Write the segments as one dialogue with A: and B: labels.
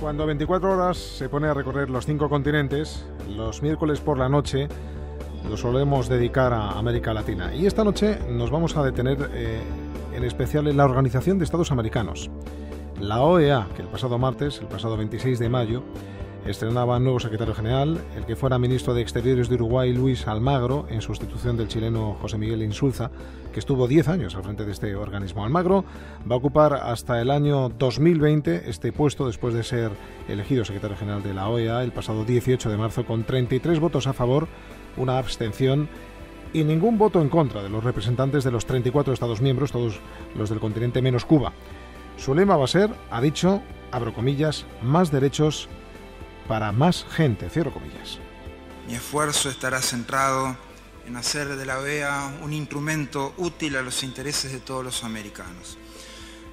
A: Cuando 24 horas se pone a recorrer los 5 continentes, los miércoles por la noche lo solemos dedicar a América Latina. Y esta noche nos vamos a detener en especial en la Organización de Estados Americanos. La OEA, que el pasado martes, el pasado 26 de mayo, estrenaba nuevo secretario general, el que fuera ministro de Exteriores de Uruguay, Luis Almagro, en sustitución del chileno José Miguel Insulza, que estuvo 10 años al frente de este organismo. Almagro va a ocupar hasta el año 2020 este puesto después de ser elegido secretario general de la OEA el pasado 18 de marzo con 33 votos a favor, una abstención y ningún voto en contra de los representantes de los 34 Estados miembros, todos los del continente menos Cuba. Su lema va a ser, ha dicho, abro comillas, más derechos para más gente, cierro comillas.
B: Mi esfuerzo estará centrado en hacer de la OEA un instrumento útil a los intereses de todos los americanos,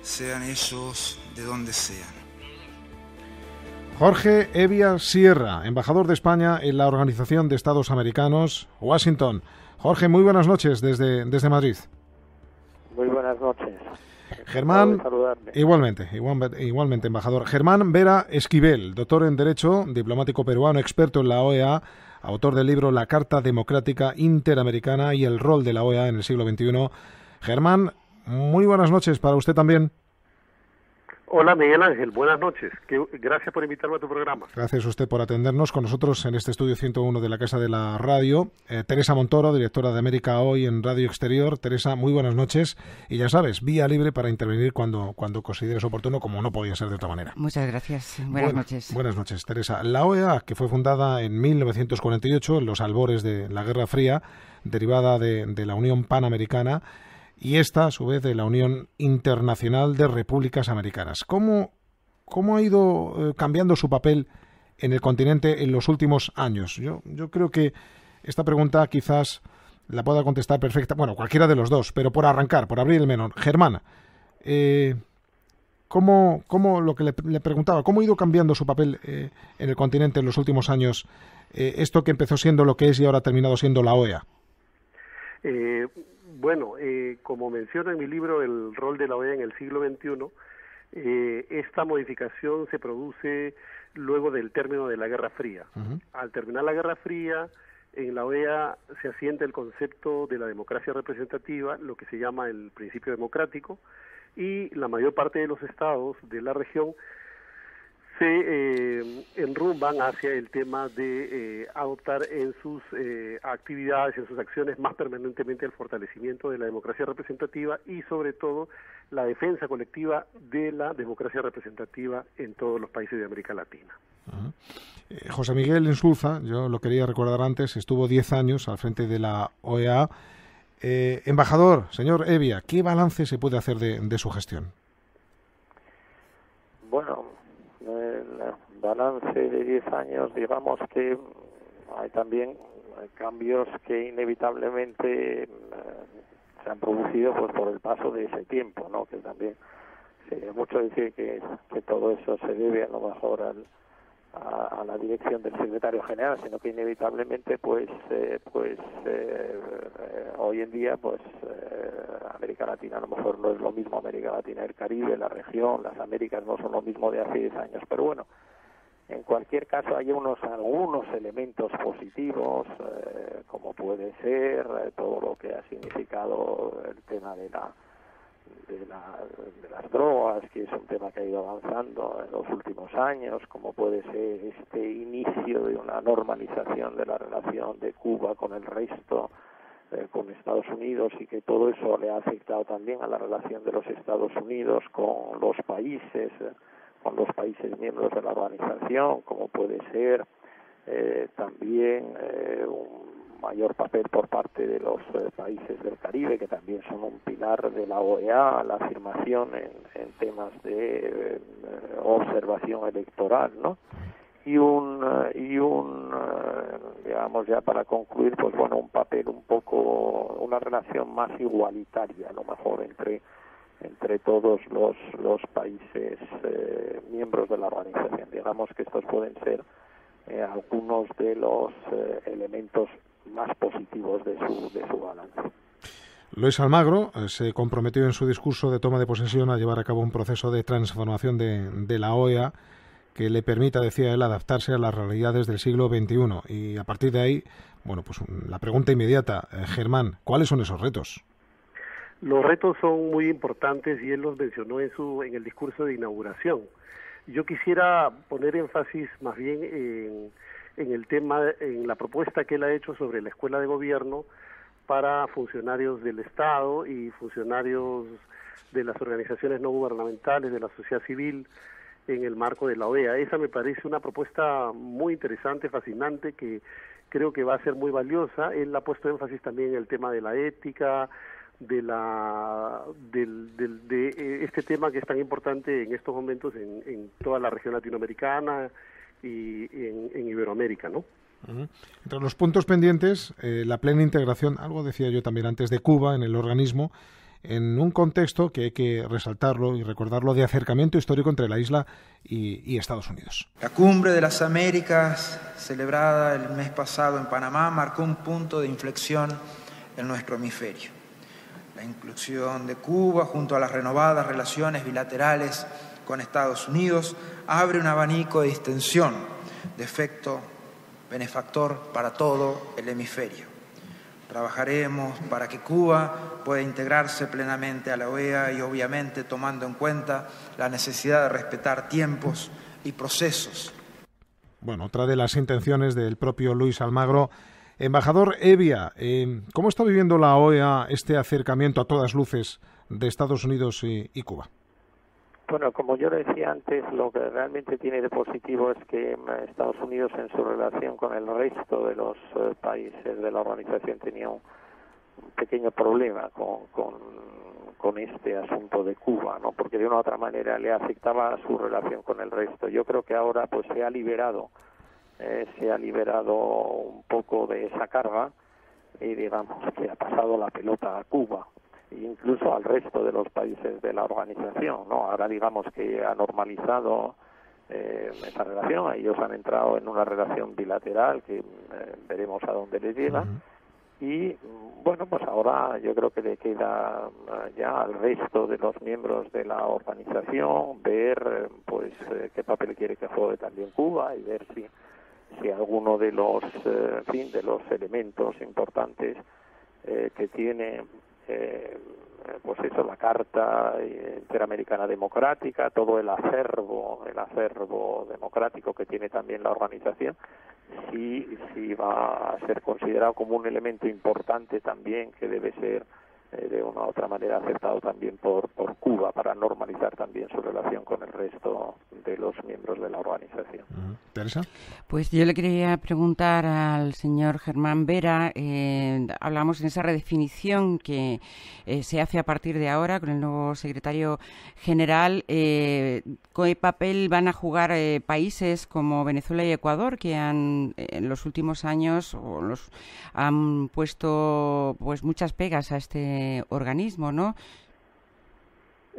B: sean ellos de donde sean.
A: Jorge Evia Sierra, embajador de España en la Organización de Estados Americanos, Washington. Jorge, muy buenas noches desde Madrid.
C: Muy buenas noches.
A: Germán, igualmente, embajador. Germán Vera Esquivel, doctor en Derecho, diplomático peruano, experto en la OEA, autor del libro La Carta Democrática Interamericana y el rol de la OEA en el siglo XXI. Germán, muy buenas noches para usted también.
D: Hola Miguel Ángel, buenas noches. Gracias por invitarme a tu programa.
A: Gracias a usted por atendernos. Con nosotros en este estudio 101 de la Casa de la Radio, Teresa Montoro, directora de América Hoy en Radio Exterior. Teresa, muy buenas noches. Y ya sabes, vía libre para intervenir cuando consideres oportuno, como no podía ser de otra manera.
E: Muchas gracias. Buenas noches.
A: Buenas noches, Teresa. La OEA, que fue fundada en 1948, en los albores de la Guerra Fría, derivada de la Unión Panamericana, y esta, a su vez, de la Unión Internacional de Repúblicas Americanas. ¿Cómo ha ido cambiando su papel en el continente en los últimos años? Yo creo que esta pregunta quizás la pueda contestar perfecta, bueno, cualquiera de los dos, pero por arrancar, por abrir el melón. Germán, ¿cómo lo que le preguntaba, cómo ha ido cambiando su papel en el continente en los últimos años, esto que empezó siendo lo que es y ahora ha terminado siendo la OEA?
D: Bueno, como menciono en mi libro El rol de la OEA en el siglo XXI, esta modificación se produce luego del término de la Guerra Fría. Uh-huh. Al terminar la Guerra Fría, en la OEA se asienta el concepto de la democracia representativa, lo que se llama el principio democrático, y la mayor parte de los estados de la región se enrumban hacia el tema de adoptar en sus actividades, en sus acciones más permanentemente el fortalecimiento de la democracia representativa y sobre todo la defensa colectiva de la democracia representativa en todos los países de América Latina.
A: Uh-huh. José Miguel Insulza, yo lo quería recordar antes, estuvo 10 años al frente de la OEA. Embajador, señor Evia, ¿qué balance se puede hacer de su gestión?
C: Bueno, el balance de 10 años, digamos que hay también cambios que inevitablemente se han producido pues por el paso de ese tiempo, ¿no? Que también sería mucho decir que todo eso se debe a lo mejor a la dirección del secretario general, sino que inevitablemente hoy en día América Latina a lo mejor no es lo mismo América Latina, el Caribe, la región, las Américas no son lo mismo de hace 10 años, pero bueno, en cualquier caso hay algunos elementos positivos, como puede ser todo lo que ha significado el tema de las drogas, que es un tema que ha ido avanzando en los últimos años, como puede ser este inicio de una normalización de la relación de Cuba con el resto, con Estados Unidos, y que todo eso le ha afectado también a la relación de los Estados Unidos con los países miembros de la organización, como puede ser también un mayor papel por parte de los países del Caribe, que también son un pilar de la OEA, la afirmación en temas de observación electoral, ¿no? Y digamos, ya para concluir, pues bueno, un papel una relación más igualitaria, a lo mejor entre todos los países miembros de la organización. Digamos que estos pueden ser algunos de los elementos más positivos de su balance.
A: Luis Almagro se comprometió en su discurso de toma de posesión a llevar a cabo un proceso de transformación de la OEA que le permita, decía él, adaptarse a las realidades del siglo XXI. Y a partir de ahí, bueno, pues la pregunta inmediata, Germán, ¿cuáles son esos retos?
D: Los retos son muy importantes y él los mencionó en el discurso de inauguración. Yo quisiera poner énfasis más bien en el tema, en la propuesta que él ha hecho sobre la escuela de gobierno para funcionarios del Estado y funcionarios de las organizaciones no gubernamentales, de la sociedad civil, en el marco de la OEA. Esa me parece una propuesta muy interesante, fascinante, que creo que va a ser muy valiosa. Él ha puesto énfasis también en el tema de la ética, de este tema que es tan importante en estos momentos en toda la región latinoamericana y en Iberoamérica, ¿no?
A: Entre los puntos pendientes, la plena integración, algo decía yo también antes, de Cuba en el organismo, en un contexto que hay que resaltarlo y recordarlo, de acercamiento histórico entre la isla y Estados Unidos.
B: La Cumbre de las Américas, celebrada el mes pasado en Panamá, marcó un punto de inflexión en nuestro hemisferio. La inclusión de Cuba, junto a las renovadas relaciones bilaterales con Estados Unidos, abre un abanico de distensión de efecto benefactor para todo el hemisferio. Trabajaremos para que Cuba pueda integrarse plenamente a la OEA y obviamente tomando en cuenta la necesidad de respetar tiempos y procesos.
A: Bueno, otra de las intenciones del propio Luis Almagro. Embajador Hevia, ¿cómo está viviendo la OEA este acercamiento a todas luces de Estados Unidos y Cuba?
C: Bueno, como yo decía antes, lo que realmente tiene de positivo es que Estados Unidos, en su relación con el resto de los países de la organización, tenía un pequeño problema con este asunto de Cuba, ¿no? Porque de una u otra manera le afectaba su relación con el resto. Yo creo que ahora pues se ha liberado un poco de esa carga y digamos que ha pasado la pelota a Cuba, incluso al resto de los países de la organización, ¿no? Ahora digamos que ha normalizado esa relación, ellos han entrado en una relación bilateral que veremos a dónde les llega. Y bueno, pues ahora yo creo que le queda ya al resto de los miembros de la organización ver pues qué papel quiere que juegue también Cuba y ver si alguno de los de los elementos importantes que tiene pues eso, la Carta Interamericana Democrática, todo el acervo democrático que tiene también la organización, si va a ser considerado como un elemento importante también que debe ser de una u otra manera aceptado también por Cuba para normalizar también su relación con el resto de los miembros de la organización.
A: ¿Teresa?
E: Pues yo le quería preguntar al señor Germán Vera, hablamos en esa redefinición que se hace a partir de ahora con el nuevo secretario general, ¿qué papel van a jugar países como Venezuela y Ecuador, que en los últimos años han puesto pues muchas pegas a este organismo, ¿no?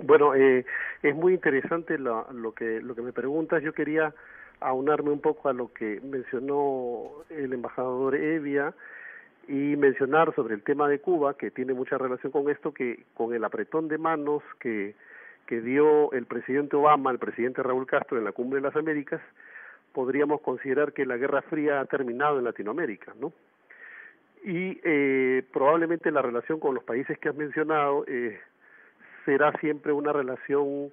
D: Bueno, es muy interesante lo que me preguntas. Yo quería aunarme un poco a lo que mencionó el embajador Hevia y mencionar sobre el tema de Cuba, que tiene mucha relación con esto, que con el apretón de manos que dio el presidente Obama al presidente Raúl Castro en la Cumbre de las Américas, podríamos considerar que la Guerra Fría ha terminado en Latinoamérica, ¿no? Y probablemente la relación con los países que has mencionado será siempre una relación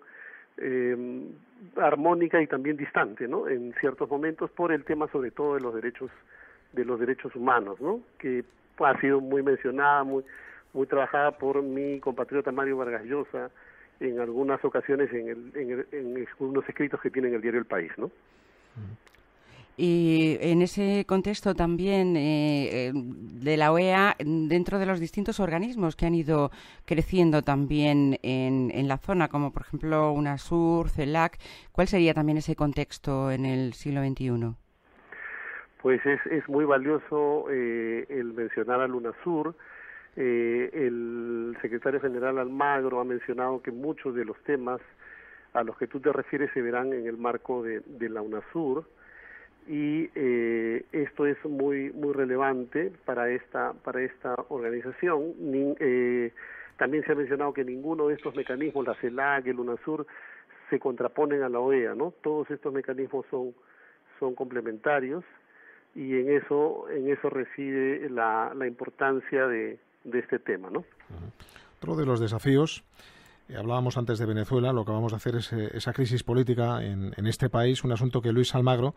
D: armónica y también distante, ¿no? En ciertos momentos por el tema sobre todo de los derechos humanos, ¿no? Que ha sido muy mencionada, muy trabajada por mi compatriota Mario Vargas Llosa en algunas ocasiones en unos escritos que tiene en el diario El País, ¿no?
E: Y en ese contexto también de la OEA, dentro de los distintos organismos que han ido creciendo también en la zona, como por ejemplo UNASUR, CELAC, ¿cuál sería también ese contexto en el siglo XXI?
D: Pues es muy valioso el mencionar al UNASUR. El secretario general Almagro ha mencionado que muchos de los temas a los que tú te refieres se verán en el marco de la UNASUR. Y esto es muy relevante para esta organización. También se ha mencionado que ninguno de estos mecanismos, la CELAC, el UNASUR, se contraponen a la OEA, ¿no? Todos estos mecanismos son complementarios, y en eso reside la importancia de este tema, ¿no?
A: Otro de los desafíos, hablábamos antes de Venezuela, lo que vamos a hacer es esa crisis política en este país, un asunto que Luis Almagro,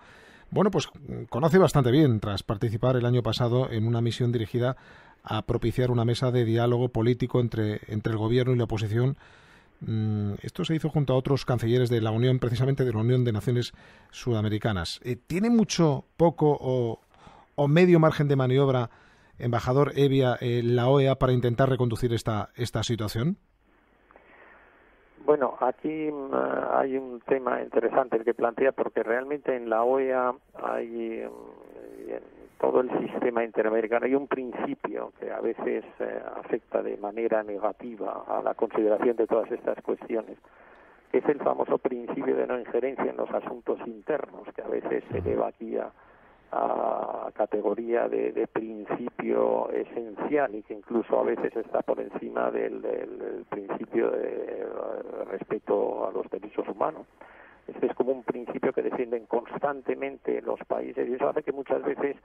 A: bueno, pues conoce bastante bien tras participar el año pasado en una misión dirigida a propiciar una mesa de diálogo político entre el gobierno y la oposición. Esto se hizo junto a otros cancilleres de la Unión, precisamente de la Unión de Naciones Sudamericanas. ¿Tiene mucho, poco o medio margen de maniobra, embajador Hevia, la OEA para intentar reconducir esta situación?
C: Bueno, aquí hay un tema interesante el que plantea, porque realmente en la OEA hay, en todo el sistema interamericano, hay un principio que a veces afecta de manera negativa a la consideración de todas estas cuestiones, que es el famoso principio de no injerencia en los asuntos internos, que a veces se eleva aquí a categoría de principio esencial, y que incluso a veces está por encima del principio de respeto a los derechos humanos. Este es como un principio que defienden constantemente los países, y eso hace que muchas veces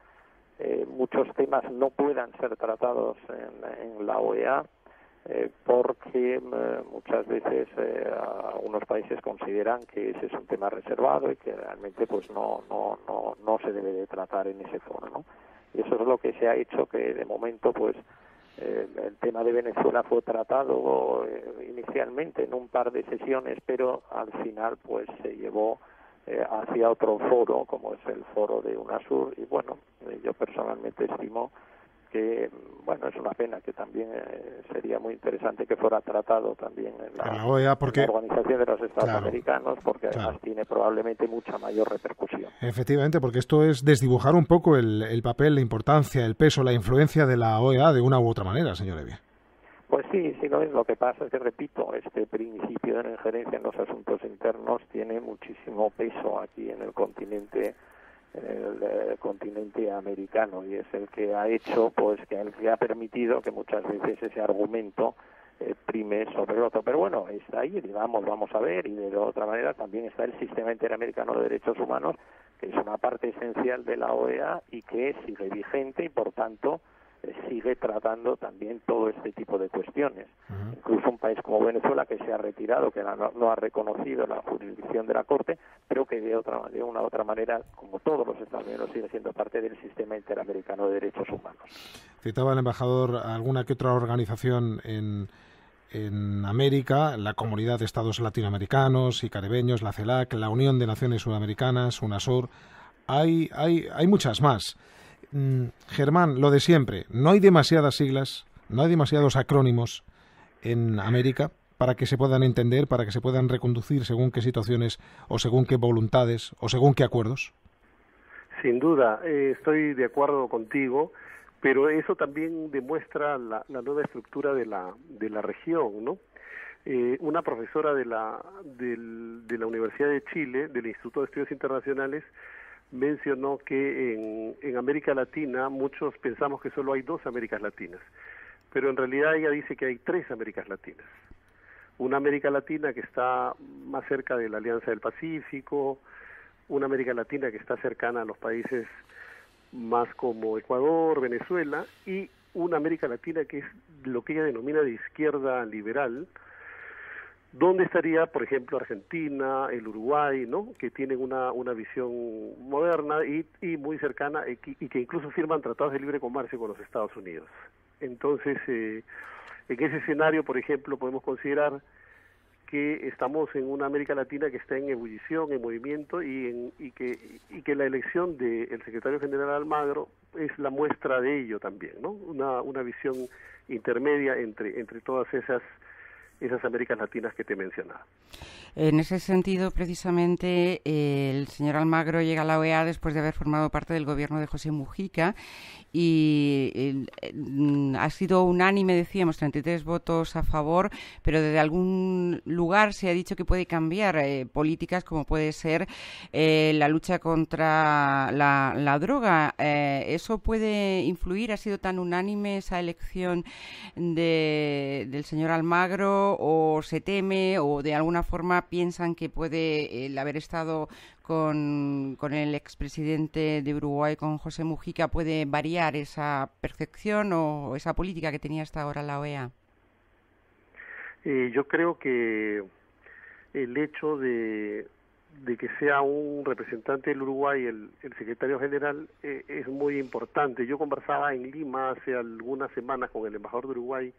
C: muchos temas no puedan ser tratados en la OEA, porque muchas veces algunos países consideran que ese es un tema reservado y que realmente pues no se debe de tratar en ese foro, ¿no? Y eso es lo que se ha hecho, que de momento pues el tema de Venezuela fue tratado inicialmente en un par de sesiones, pero al final pues se llevó hacia otro foro, como es el foro de UNASUR, y bueno, yo personalmente estimo que, bueno, es una pena, que también sería muy interesante que fuera tratado también en la OEA, porque, en la Organización de los Estados Americanos, porque además tiene probablemente mucha mayor repercusión.
A: Efectivamente, porque esto es desdibujar un poco el papel, la importancia, el peso, la influencia de la OEA de una u otra manera, señor Hevia.
C: Pues sí, no es lo que pasa, es que, repito, este principio de la injerencia en los asuntos internos tiene muchísimo peso aquí en el continente americano, y es el que ha hecho, pues, que ha permitido que muchas veces ese argumento prime sobre el otro. Pero bueno, está ahí, digamos, vamos a ver, y de otra manera también está el sistema interamericano de derechos humanos, que es una parte esencial de la OEA y que sigue vigente, y por tanto sigue tratando también todo este tipo de cuestiones. Incluso un país como Venezuela, que se ha retirado, que no ha reconocido la jurisdicción de la Corte, pero que de una u otra manera, como todos los Estados Unidos, sigue siendo parte del sistema interamericano de derechos humanos.
A: Citaba el embajador alguna que otra organización en América, la Comunidad de Estados Latinoamericanos y Caribeños, la CELAC, la Unión de Naciones Sudamericanas, UNASUR. Hay muchas más. Germán, lo de siempre, no hay demasiadas siglas, no hay demasiados acrónimos en América para que se puedan entender, para que se puedan reconducir según qué situaciones o según qué voluntades o según qué acuerdos.
D: Sin duda, estoy de acuerdo contigo, pero eso también demuestra la nueva estructura de la región, ¿no? Una profesora de la Universidad de Chile, del Instituto de Estudios Internacionales, mencionó que en América Latina muchos pensamos que solo hay 2 Américas Latinas, pero en realidad ella dice que hay 3 Américas Latinas. Una América Latina que está más cerca de la Alianza del Pacífico, una América Latina que está cercana a los países más como Ecuador, Venezuela, y una América Latina que es lo que ella denomina de izquierda liberal, donde estaría, por ejemplo, Argentina, el Uruguay, ¿no?, que tienen una visión moderna y muy cercana, y que incluso firman tratados de libre comercio con los Estados Unidos. Entonces, en ese escenario, por ejemplo, podemos considerar que estamos en una América Latina que está en ebullición, en movimiento, y que la elección del secretario general Almagro es la muestra de ello también, ¿no? Una visión intermedia entre todas esas Américas Latinas que te mencionaba.
E: En ese sentido, precisamente, el señor Almagro llega a la OEA después de haber formado parte del gobierno de José Mujica, y ha sido unánime, decíamos, 33 votos a favor, pero desde algún lugar se ha dicho que puede cambiar políticas como puede ser la lucha contra la droga. ¿Eso puede influir? ¿Ha sido tan unánime esa elección del señor Almagro? secretario, o se teme, o de alguna forma piensan que puede el haber estado con el expresidente de Uruguay, con José Mujica, puede variar esa percepción o esa política que tenía hasta ahora la OEA?
D: Yo creo que el hecho de que sea un representante del Uruguay el secretario general es muy importante. Yo conversaba en Lima hace algunas semanas con el embajador de Uruguay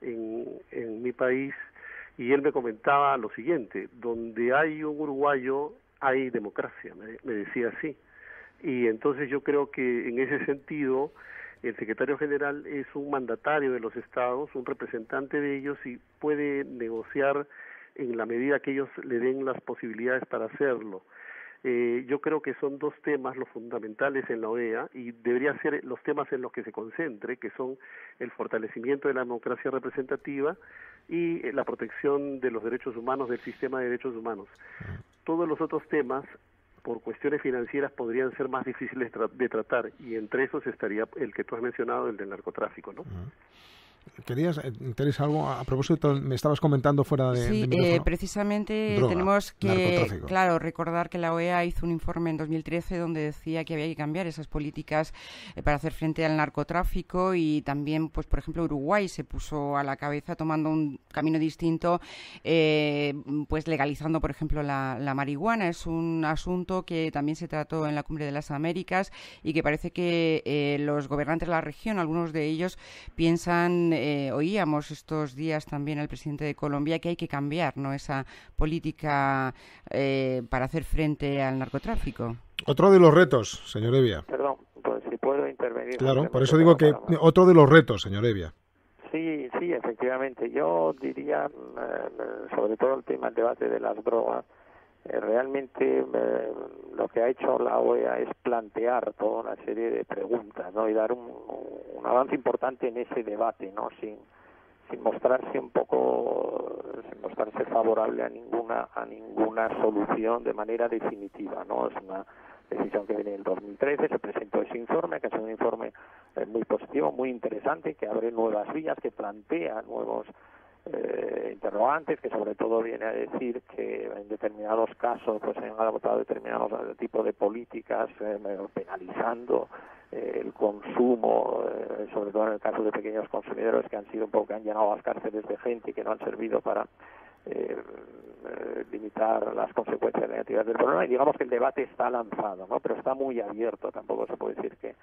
D: en mi país, y él me comentaba lo siguiente: donde hay un uruguayo hay democracia, me decía así. Y entonces yo creo que en ese sentido el secretario general es un mandatario de los estados, un representante de ellos, y puede negociar en la medida que ellos le den las posibilidades para hacerlo. Yo creo que son dos temas los fundamentales en la OEA, y deberían ser los temas en los que se concentre, que son el fortalecimiento de la democracia representativa y la protección de los derechos humanos, del sistema de derechos humanos. Todos los otros temas, por cuestiones financieras, podrían ser más difíciles de tratar, y entre esos estaría el que tú has mencionado, el del narcotráfico, ¿no?
A: ¿Querías, Teresa, algo a propósito? Me estabas comentando fuera de micrófono.
E: Precisamente
A: Droga,
E: tenemos que,
A: claro,
E: recordar que la OEA hizo un informe en 2013 donde decía que había que cambiar esas políticas para hacer frente al narcotráfico, y también, pues por ejemplo, Uruguay se puso a la cabeza tomando un camino distinto, pues legalizando, por ejemplo, la marihuana. Es un asunto que también se trató en la Cumbre de las Américas, y que parece que los gobernantes de la región, algunos de ellos, piensan, oíamos estos días también al presidente de Colombia, que hay que cambiar, ¿no?, esa política para hacer frente al narcotráfico.
A: Otro de los retos, señor Hevia.
C: Perdón, pues si puedo intervenir.
A: Claro, por eso digo que otro de los retos, señor Hevia.
C: Sí, efectivamente. Yo diría, sobre todo el debate de las drogas, realmente lo que ha hecho la OEA es plantear toda una serie de preguntas, ¿no?, y dar un avance importante en ese debate, ¿no?, sin mostrarse favorable a ninguna solución de manera definitiva, ¿no? Es una decisión que viene en el 2013, se presentó ese informe, que es un informe muy positivo, muy interesante, que abre nuevas vías, que plantea nuevos interrogantes, que sobre todo viene a decir que en determinados casos pues se han adoptado determinados tipos de políticas penalizando el consumo, sobre todo en el caso de pequeños consumidores, que han sido un poco, que han llenado las cárceles de gente y que no han servido para limitar las consecuencias negativas del problema. Y digamos que el debate está lanzado, ¿no?, pero está muy abierto. Tampoco se puede decir que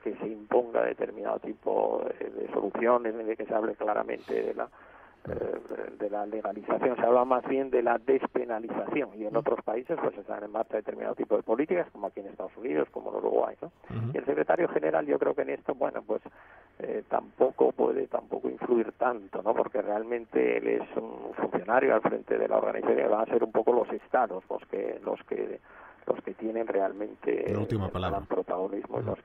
C: se imponga determinado tipo de soluciones, ni de que se hable claramente de la legalización. Se habla más bien de la despenalización, y en otros países pues están en marcha determinado tipo de políticas, como aquí en Estados Unidos, como en Uruguay, ¿no? Y el secretario general, yo creo que en esto, bueno, pues tampoco puede influir tanto, ¿no?, porque realmente él es un funcionario al frente de la organización, y van a ser un poco los estados los que tienen realmente el gran protagonismo, y los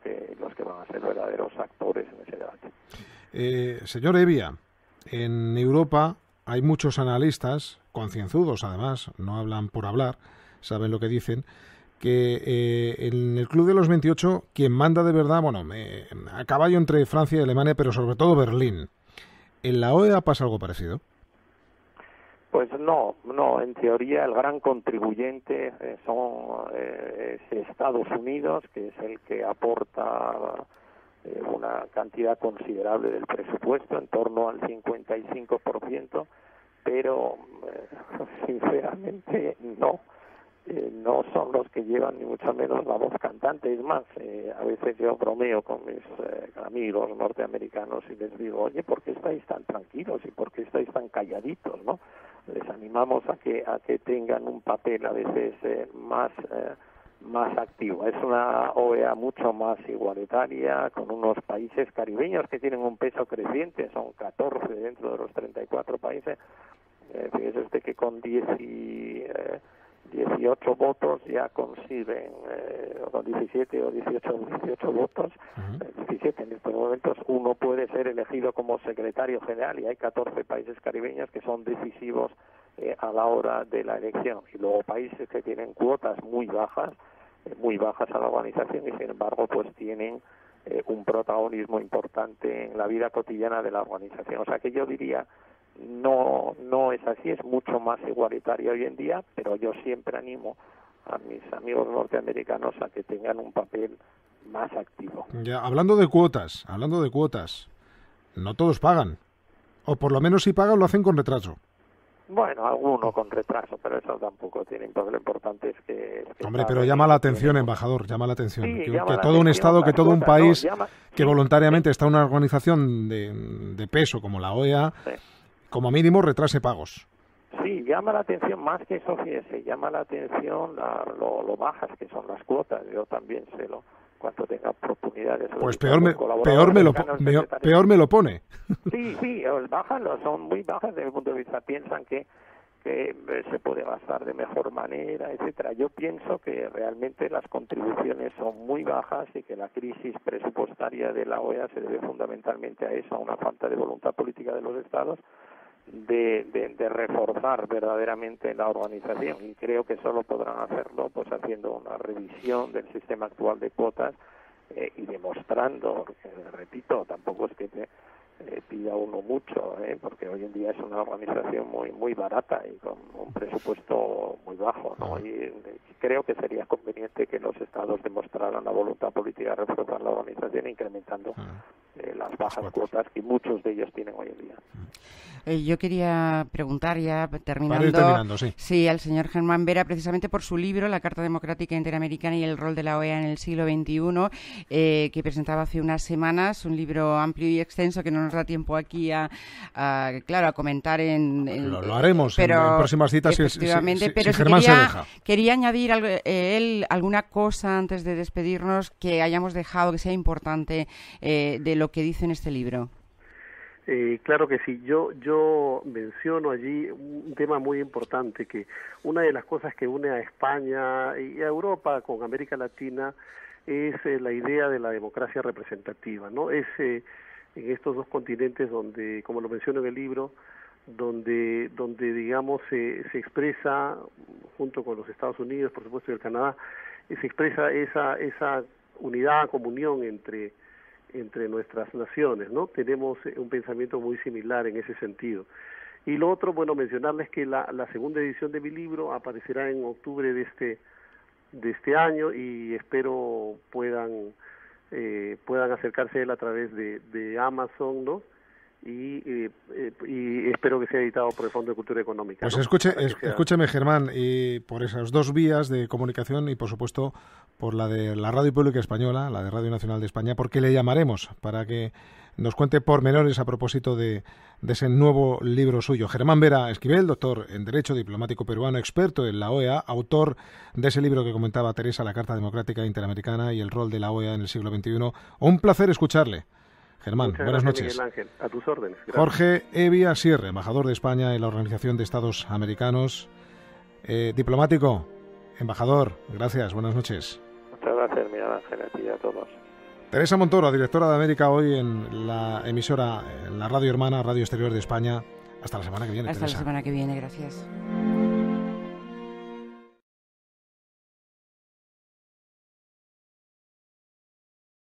C: que van a ser verdaderos actores en ese debate.
A: Señor Hevia, en Europa hay muchos analistas, concienzudos además, no hablan por hablar, saben lo que dicen, que en el Club de los 28 quien manda de verdad, a caballo entre Francia y Alemania, pero sobre todo Berlín. ¿En la OEA pasa algo parecido?
C: Pues no, en teoría el gran contribuyente es Estados Unidos, que es el que aporta una cantidad considerable del presupuesto, en torno al 55%, pero sinceramente no son los que llevan ni mucho menos la voz cantante. Es más, a veces yo bromeo con mis amigos norteamericanos y les digo, oye, ¿por qué estáis tan tranquilos y por qué estáis tan calladitos, no? Les animamos a que tengan un papel a veces más activo. Es una OEA mucho más igualitaria, con unos países caribeños que tienen un peso creciente, son 14 dentro de los 34 países. Fíjese usted que con 18 votos ya consiguen, con 17 o 18 votos, 17 en estos momentos, uno puede ser elegido como secretario general, y hay 14 países caribeños que son decisivos a la hora de la elección, y luego países que tienen cuotas muy bajas a la organización, y sin embargo pues tienen un protagonismo importante en la vida cotidiana de la organización. O sea que yo diría no es así, es mucho más igualitaria hoy en día, pero yo siempre animo a mis amigos norteamericanos a que tengan un papel más activo.
A: Ya, hablando de cuotas, no todos pagan, o por lo menos si pagan lo hacen con retraso.
C: Bueno, alguno con retraso, pero eso tampoco tiene impacto. Lo importante es que
A: hombre, pero llama la atención, embajador, llama la atención.
C: Sí,
A: que
C: llama la
A: todo un
C: atención,
A: Estado, que todo un país,
C: sí,
A: voluntariamente está en una organización de peso como la OEA,
C: sí,
A: como mínimo retrase pagos.
C: sí, llama la atención más que eso, fíjese, llama la atención lo bajas que son las cuotas. Yo también sé cuánto tenga oportunidades.
A: Pues peor me lo pone.
C: Sí, bajas, son muy bajas desde mi punto de vista. Piensan que se puede gastar de mejor manera, etcétera. Yo pienso que realmente las contribuciones son muy bajas y que la crisis presupuestaria de la OEA se debe fundamentalmente a eso, a una falta de voluntad política de los Estados de reforzar verdaderamente la organización, y creo que solo podrán hacerlo pues haciendo una revisión del sistema actual de cuotas y demostrando, repito, tampoco es que pida uno mucho, porque hoy en día es una organización muy barata y con un presupuesto muy bajo, ¿no? Y creo que sería conveniente que los Estados demostraran la voluntad política de reforzar la organización incrementando las bajas cuotas que muchos de ellos tienen hoy en día.
E: Yo quería preguntar ya, terminando
A: sí,
E: al señor Germán Vera, precisamente por su libro, La Carta Democrática Interamericana y el rol de la OEA en el siglo XXI, que presentaba hace unas semanas, un libro amplio y extenso que no nos da tiempo aquí a comentar
A: lo haremos en próximas citas si Germán se deja.
E: Quería añadir alguna cosa antes de despedirnos que hayamos dejado, que sea importante de lo que dice en este libro.
D: Claro que sí, yo menciono allí un tema muy importante, que una de las cosas que une a España y a Europa con América Latina es la idea de la democracia representativa, ¿no? Es en estos dos continentes donde, como lo menciono en el libro, donde digamos se expresa, junto con los Estados Unidos, por supuesto, y el Canadá, se expresa esa unidad, comunión entre nuestras naciones, ¿no? Tenemos un pensamiento muy similar en ese sentido. Y lo otro, bueno, mencionarles que la segunda edición de mi libro aparecerá en octubre de este año, y espero puedan acercarse a él a través de Amazon, ¿no? Y espero que sea editado por el Fondo de Cultura Económica.
A: Pues
D: ¿no?
A: Escúcheme, Germán, y por esas dos vías de comunicación y, por supuesto, por la de la Radio Pública Española, la de Radio Nacional de España, porque le llamaremos para que nos cuente pormenores a propósito de ese nuevo libro suyo. Germán Vera Esquivel, doctor en Derecho, diplomático peruano, experto en la OEA, autor de ese libro que comentaba Teresa, La Carta Democrática Interamericana y el rol de la OEA en el siglo XXI. Un placer escucharle. Germán, buenas noches.
D: Miguel Ángel, a tus órdenes. Gracias.
A: Jorge Evia Sierre, embajador de España en la Organización de Estados Americanos, diplomático, embajador, gracias, buenas noches.
C: Muchas gracias, Miguel Ángel, a ti y a todos.
A: Teresa Montoro, directora de América Hoy en la emisora, en la radio hermana, Radio Exterior de España. Hasta la semana que viene,
E: Hasta
A: Teresa.
E: la semana que viene, gracias.